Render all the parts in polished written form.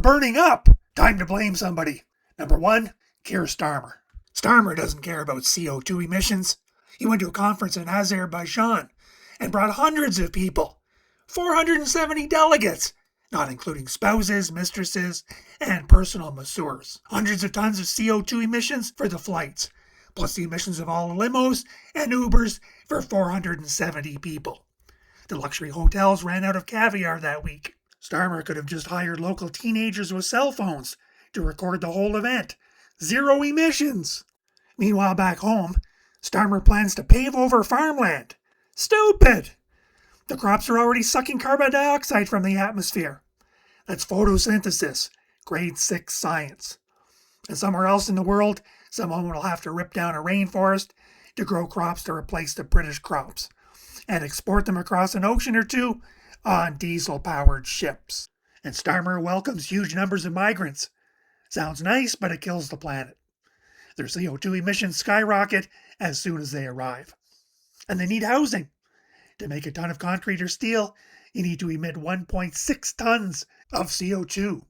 burning up. Time to blame somebody. Number 1, Keir Starmer. Starmer doesn't care about CO2 emissions. He went to a conference in Azerbaijan and brought hundreds of people. 470 delegates, not including spouses, mistresses, and personal masseurs. Hundreds of tons of CO2 emissions for the flights, plus the emissions of all the limos and Ubers for 470 people. The luxury hotels ran out of caviar that week. Starmer could have just hired local teenagers with cell phones to record the whole event. 0 emissions. Meanwhile, back home, Starmer plans to pave over farmland. Stupid! The crops are already sucking carbon dioxide from the atmosphere. That's photosynthesis, grade 6 science. And somewhere else in the world, someone will have to rip down a rainforest to grow crops to replace the British crops, and export them across an ocean or two on diesel-powered ships. And Starmer welcomes huge numbers of migrants. Sounds nice, but it kills the planet. Their CO2 emissions skyrocket as soon as they arrive. And they need housing. To make a ton of concrete or steel, you need to emit 1.6 tons of CO2.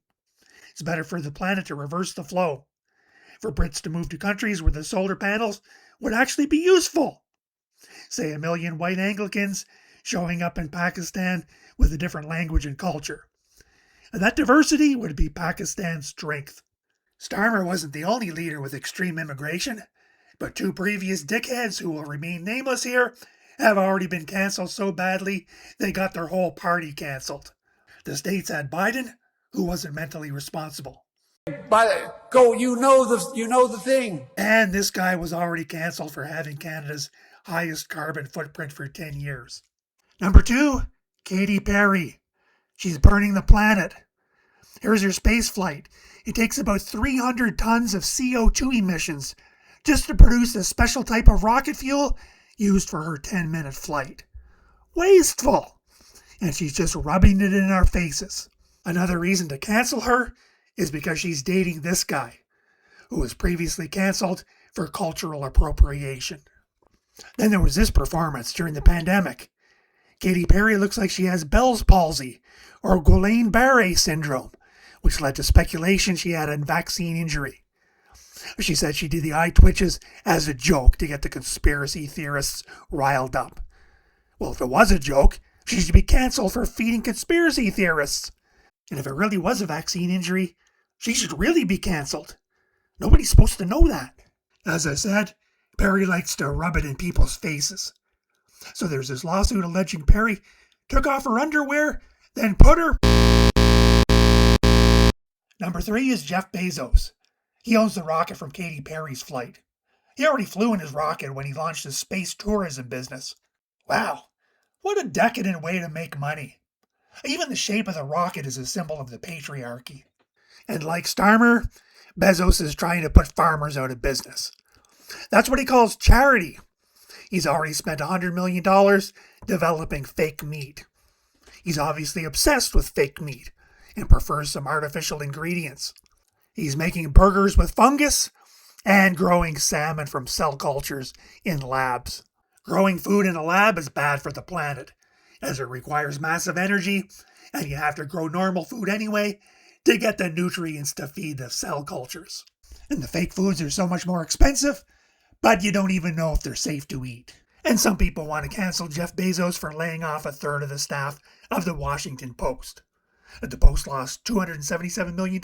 It's better for the planet to reverse the flow. For Brits to move to countries where the solar panels would actually be useful. Say 1 million white Anglicans showing up in Pakistan with a different language and culture. And that diversity would be Pakistan's strength. Starmer wasn't the only leader with extreme immigration, but 2 previous dickheads who will remain nameless here have already been cancelled so badly they got their whole party cancelled. The States had Biden, who wasn't mentally responsible. But go, you know the thing. And this guy was already cancelled for having Canada's highest carbon footprint for 10 years. Number 2, Katy Perry. She's burning the planet. Here's her space flight. It takes about 300 tons of CO2 emissions just to produce a special type of rocket fuel used for her 10-minute flight. Wasteful! And she's just rubbing it in our faces. Another reason to cancel her is because she's dating this guy, who was previously cancelled for cultural appropriation. Then there was this performance during the pandemic. Katy Perry looks like she has Bell's palsy or Guillain-Barré syndrome, which led to speculation she had a vaccine injury. She said she did the eye twitches as a joke to get the conspiracy theorists riled up. Well, if it was a joke, she should be cancelled for feeding conspiracy theorists. And if it really was a vaccine injury, she should really be cancelled. Nobody's supposed to know that. As I said, Perry likes to rub it in people's faces. So there's this lawsuit alleging Perry took off her underwear, then put her... Number 3 is Jeff Bezos. He owns the rocket from Katy Perry's flight. He already flew in his rocket when he launched his space tourism business. Wow, what a decadent way to make money. Even the shape of the rocket is a symbol of the patriarchy. And like Starmer, Bezos is trying to put farmers out of business. That's what he calls charity. He's already spent $100 million developing fake meat. He's obviously obsessed with fake meat and prefers some artificial ingredients. He's making burgers with fungus and growing salmon from cell cultures in labs. Growing food in a lab is bad for the planet, as it requires massive energy, and you have to grow normal food anyway to get the nutrients to feed the cell cultures. And the fake foods are so much more expensive, but you don't even know if they're safe to eat. And some people want to cancel Jeff Bezos for laying off a third of the staff of the Washington Post. The Post lost $277 million,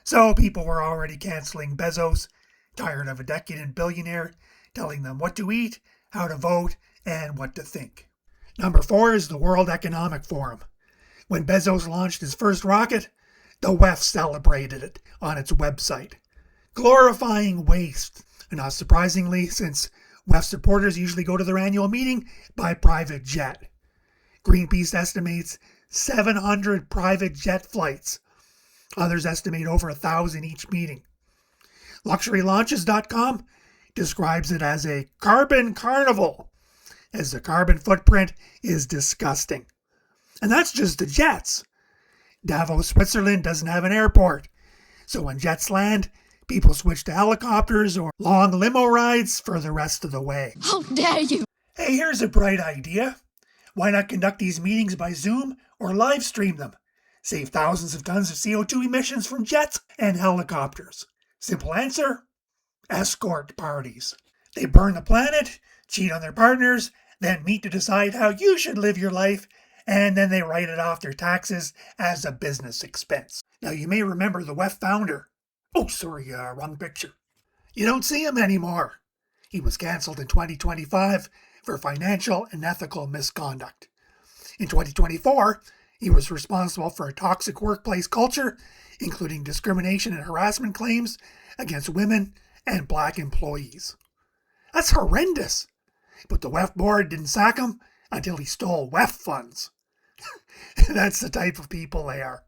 so people were already canceling Bezos, tired of a decadent billionaire telling them what to eat, how to vote, and what to think. Number 4 is the World Economic Forum. When Bezos launched his first rocket, the WEF celebrated it on its website, glorifying waste. And not surprisingly, since WEF supporters usually go to their annual meeting by private jet. Greenpeace estimates 700 private jet flights. Others estimate over 1,000 each meeting. LuxuryLaunches.com describes it as a carbon carnival, as the carbon footprint is disgusting. And that's just the jets. Davos, Switzerland doesn't have an airport, so when jets land, people switch to helicopters or long limo rides for the rest of the way. How dare you! Hey, here's a bright idea. Why not conduct these meetings by Zoom or live stream them? Save thousands of tons of CO2 emissions from jets and helicopters. Simple answer: escort parties. They burn the planet, cheat on their partners, then meet to decide how you should live your life, and then they write it off their taxes as a business expense. Now, you may remember the WEF founder. Oh, sorry, wrong picture. You don't see him anymore. He was cancelled in 2025 for financial and ethical misconduct. In 2024, he was responsible for a toxic workplace culture, including discrimination and harassment claims against women and black employees. That's horrendous. But the WEF board didn't sack him until he stole WEF funds. That's the type of people they are.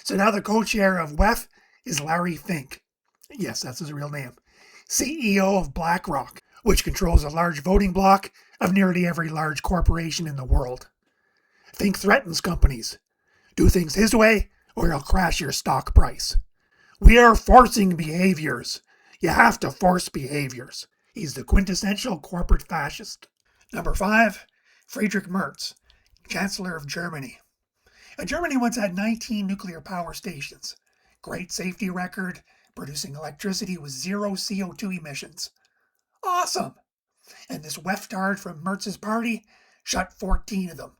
So now the co-chair of WEF is Larry Fink. Yes, that's his real name. CEO of BlackRock, which controls a large voting bloc of nearly every large corporation in the world. Fink threatens companies. Do things his way, or he'll crash your stock price. We are forcing behaviors. You have to force behaviors. He's the quintessential corporate fascist. Number 5, Friedrich Merz, Chancellor of Germany. Germany once had 19 nuclear power stations. Great safety record, producing electricity with zero CO2 emissions. Awesome! And this weftard from Merz's party shut 14 of them.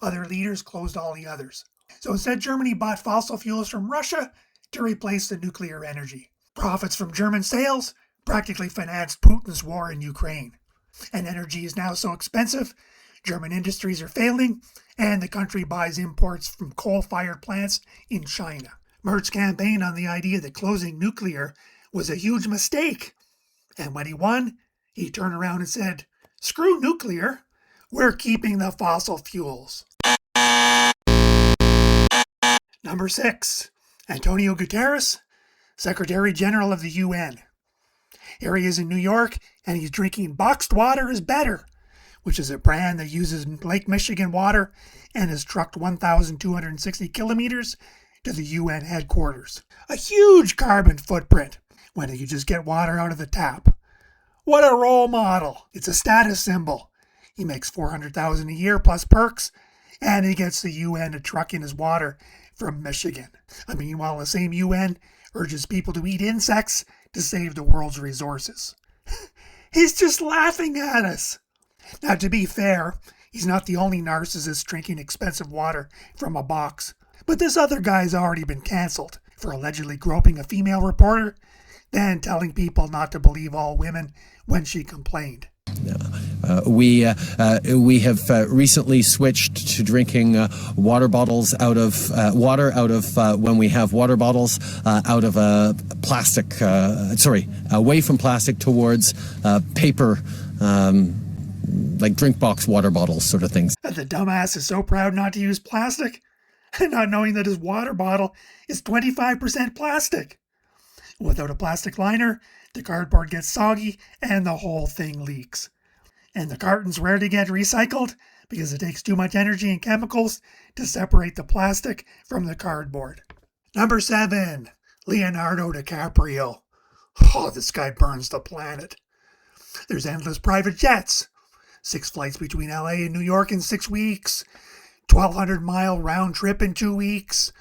Other leaders closed all the others. So instead, Germany bought fossil fuels from Russia to replace the nuclear energy. Profits from German sales practically financed Putin's war in Ukraine. And energy is now so expensive, German industries are failing, and the country buys imports from coal-fired plants in China. Merz campaigned on the idea that closing nuclear was a huge mistake. And when he won, he turned around and said, "Screw nuclear, we're keeping the fossil fuels." Number 6, Antonio Guterres, Secretary General of the UN. Here he is in New York, and he's drinking boxed water is better, which is a brand that uses Lake Michigan water and is trucked 1,260 kilometers to the UN headquarters. A huge carbon footprint when you just get water out of the tap. What a role model. It's a status symbol. He makes $400,000 a year plus perks, and he gets the UN to truck in his water from Michigan. Meanwhile, the same UN urges people to eat insects to save the world's resources. He's just laughing at us. Now, to be fair, he's not the only narcissist drinking expensive water from a box. But this other guy's already been cancelled for allegedly groping a female reporter, then telling people not to believe all women when she complained. We have recently switched to drinking water bottles out of when we have water bottles out of plastic. Away from plastic towards paper, like drink box water bottles, sort of things. The dumbass is so proud not to use plastic, not knowing that his water bottle is 25% plastic. Without a plastic liner, the cardboard gets soggy and the whole thing leaks. And the cartons rarely get recycled because it takes too much energy and chemicals to separate the plastic from the cardboard. Number 7, Leonardo DiCaprio. Oh, this guy burns the planet. There's endless private jets. 6 flights between LA and New York in 6 weeks. 1,200-mile round trip in 2 weeks.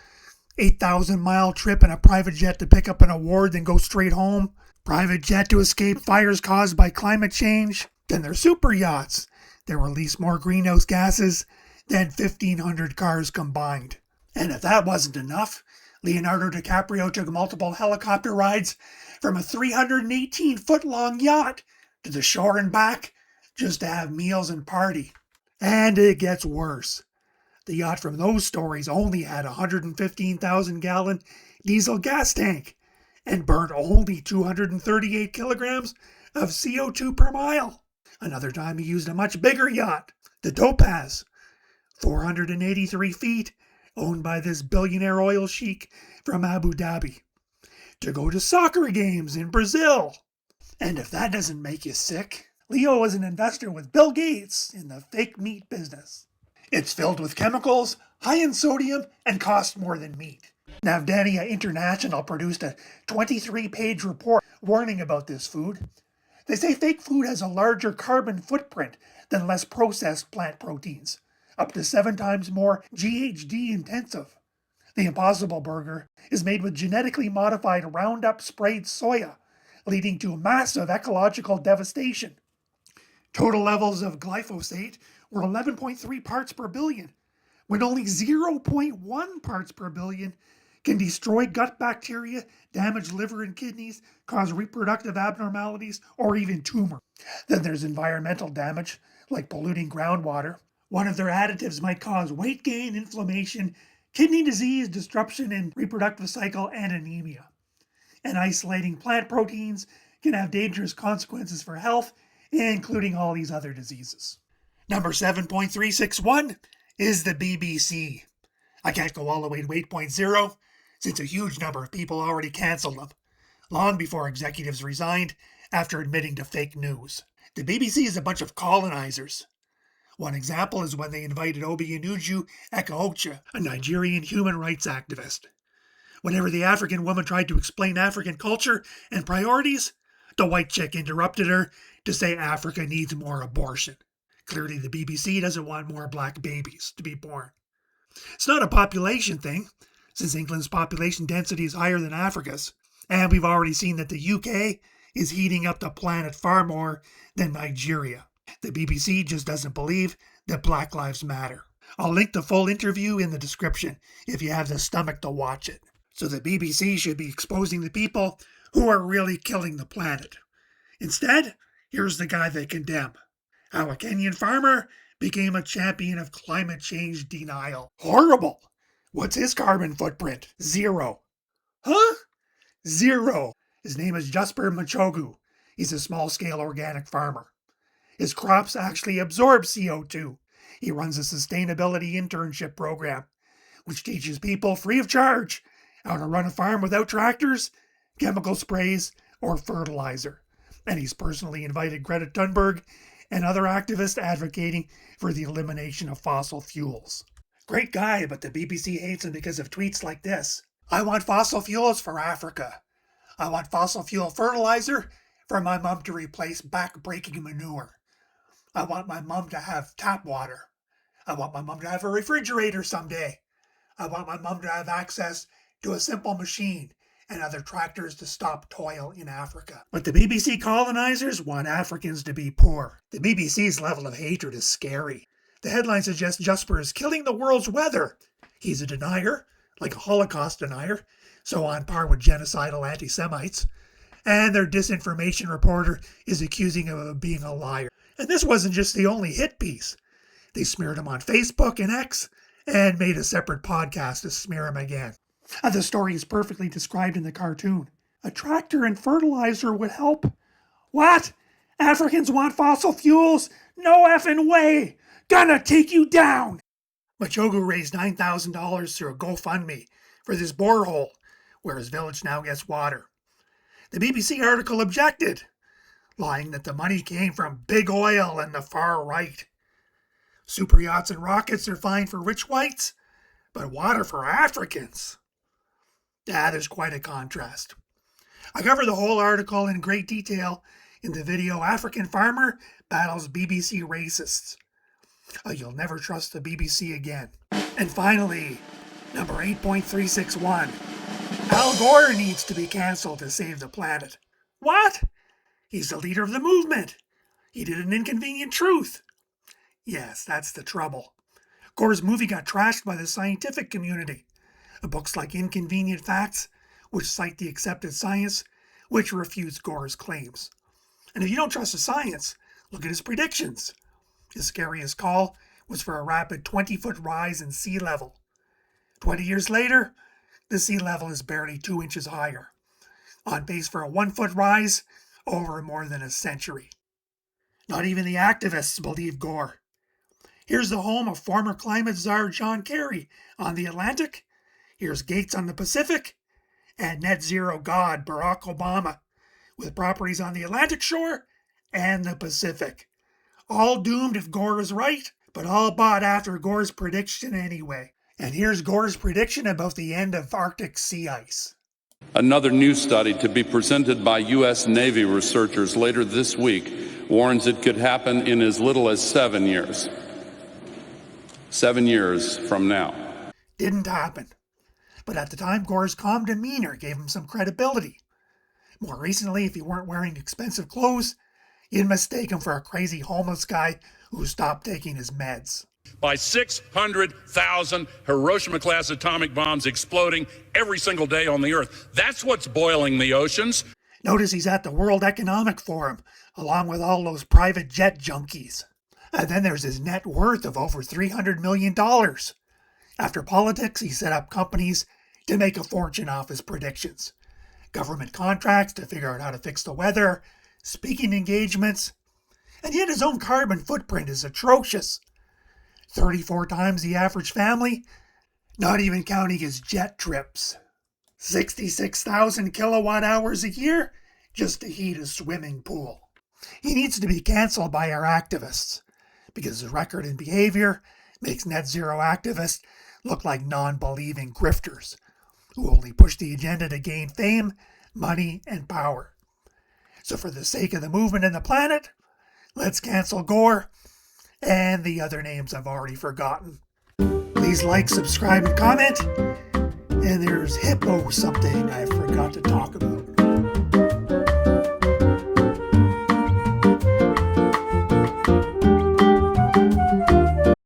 8,000-mile trip in a private jet to pick up an award, then go straight home. Private jet to escape fires caused by climate change. Then there's super yachts that release more greenhouse gases than 1,500 cars combined. And if that wasn't enough, Leonardo DiCaprio took multiple helicopter rides from a 318-foot-long yacht to the shore and back just to have meals and party. And it gets worse. The yacht from those stories only had a 115,000-gallon diesel gas tank and burned only 238 kilograms of CO2 per mile. Another time he used a much bigger yacht, the Topaz, 483 feet, owned by this billionaire oil sheik from Abu Dhabi, to go to soccer games in Brazil. And if that doesn't make you sick, Leo was an investor with Bill Gates in the fake meat business. It's filled with chemicals, high in sodium, and costs more than meat. Navdania International produced a 23-page report warning about this food. They say fake food has a larger carbon footprint than less processed plant proteins, up to 7 times more GHG intensive. The Impossible Burger is made with genetically modified Roundup sprayed soya, leading to massive ecological devastation. Total levels of glyphosate were 11.3 parts per billion, when only 0.1 parts per billion can destroy gut bacteria, damage liver and kidneys, cause reproductive abnormalities, or even tumor. Then there's environmental damage, like polluting groundwater. One of their additives might cause weight gain, inflammation, kidney disease, disruption in reproductive cycle, and anemia. And isolating plant proteins can have dangerous consequences for health, including all these other diseases. Number 7.361 is the BBC. I can't go all the way to 8.0, since a huge number of people already cancelled them, long before executives resigned after admitting to fake news. The BBC is a bunch of colonizers. One example is when they invited Obianuju Eke-Ocha, a Nigerian human rights activist. Whenever the African woman tried to explain African culture and priorities, the white chick interrupted her to say Africa needs more abortion. Clearly the BBC doesn't want more black babies to be born. It's not a population thing, since England's population density is higher than Africa's, and we've already seen that the UK is heating up the planet far more than Nigeria. The BBC just doesn't believe that Black Lives Matter. I'll link the full interview in the description if you have the stomach to watch it. So the BBC should be exposing the people who are really killing the planet. Instead, here's the guy they condemn. How a Kenyan farmer became a champion of climate change denial. Horrible! What's his carbon footprint? 0. Huh? 0. His name is Jasper Machogu. He's a small-scale organic farmer. His crops actually absorb CO2. He runs a sustainability internship program, which teaches people free of charge how to run a farm without tractors, chemical sprays, or fertilizer. And he's personally invited Greta Thunberg and other activists advocating for the elimination of fossil fuels. Great guy, but the BBC hates him because of tweets like this. I want fossil fuels for Africa. I want fossil fuel fertilizer for my mom to replace back-breaking manure. I want my mom to have tap water. I want my mom to have a refrigerator someday. I want my mom to have access to a simple machine and other tractors to stop toil in Africa. But the BBC colonizers want Africans to be poor. The BBC's level of hatred is scary. The headline suggests Jasper is killing the world's weather. He's a denier, like a Holocaust denier, so on par with genocidal anti-Semites. And their disinformation reporter is accusing him of being a liar. And this wasn't just the only hit piece. They smeared him on Facebook and X, and made a separate podcast to smear him again. The story is perfectly described in the cartoon. A tractor and fertilizer would help. What? Africans want fossil fuels? No effing way! Gonna take you down! Machogu raised $9,000 through a GoFundMe for this borehole, where his village now gets water. The BBC article objected, lying that the money came from big oil and the far right. Super yachts and rockets are fine for rich whites, but water for Africans? There's quite a contrast. I cover the whole article in great detail in the video African Farmer Battles BBC Racists. You'll never trust the BBC again. And finally, number 8.361. Al Gore needs to be cancelled to save the planet. What? He's the leader of the movement. He did an inconvenient truth. Yes, that's the trouble. Gore's movie got trashed by the scientific community. Books like Inconvenient Facts, which cite the accepted science, which refutes Gore's claims. And if you don't trust the science, look at his predictions. His scariest call was for a rapid 20-foot rise in sea level. 20 years later, the sea level is barely 2 inches higher, on pace for a 1-foot rise over more than a century. Not even the activists believe Gore. Here's the home of former climate czar John Kerry on the Atlantic. Here's Gates on the Pacific, and net zero god Barack Obama, with properties on the Atlantic shore and the Pacific. All doomed if Gore is right, but all bought after Gore's prediction anyway. And here's Gore's prediction about the end of Arctic sea ice. Another new study to be presented by U.S. Navy researchers later this week warns it could happen in as little as 7 years. 7 years from now. Didn't happen. But at the time, Gore's calm demeanor gave him some credibility. More recently, if he weren't wearing expensive clothes, you'd mistake him for a crazy homeless guy who stopped taking his meds. By 600,000 Hiroshima-class atomic bombs exploding every single day on the Earth. That's what's boiling the oceans. Notice he's at the World Economic Forum, along with all those private jet junkies. And then there's his net worth of over $300 million. After politics, he set up companies to make a fortune off his predictions. Government contracts to figure out how to fix the weather, speaking engagements, and yet his own carbon footprint is atrocious. 34 times the average family, not even counting his jet trips. 66,000 kilowatt hours a year just to heat a swimming pool. He needs to be cancelled by our activists because his record and behavior makes net zero activists look like non-believing grifters who only push the agenda to gain fame, money, and power. So for the sake of the movement and the planet, let's cancel Gore and the other names I've already forgotten. Please like, subscribe, and comment. And there's Hippos, something I forgot to talk about.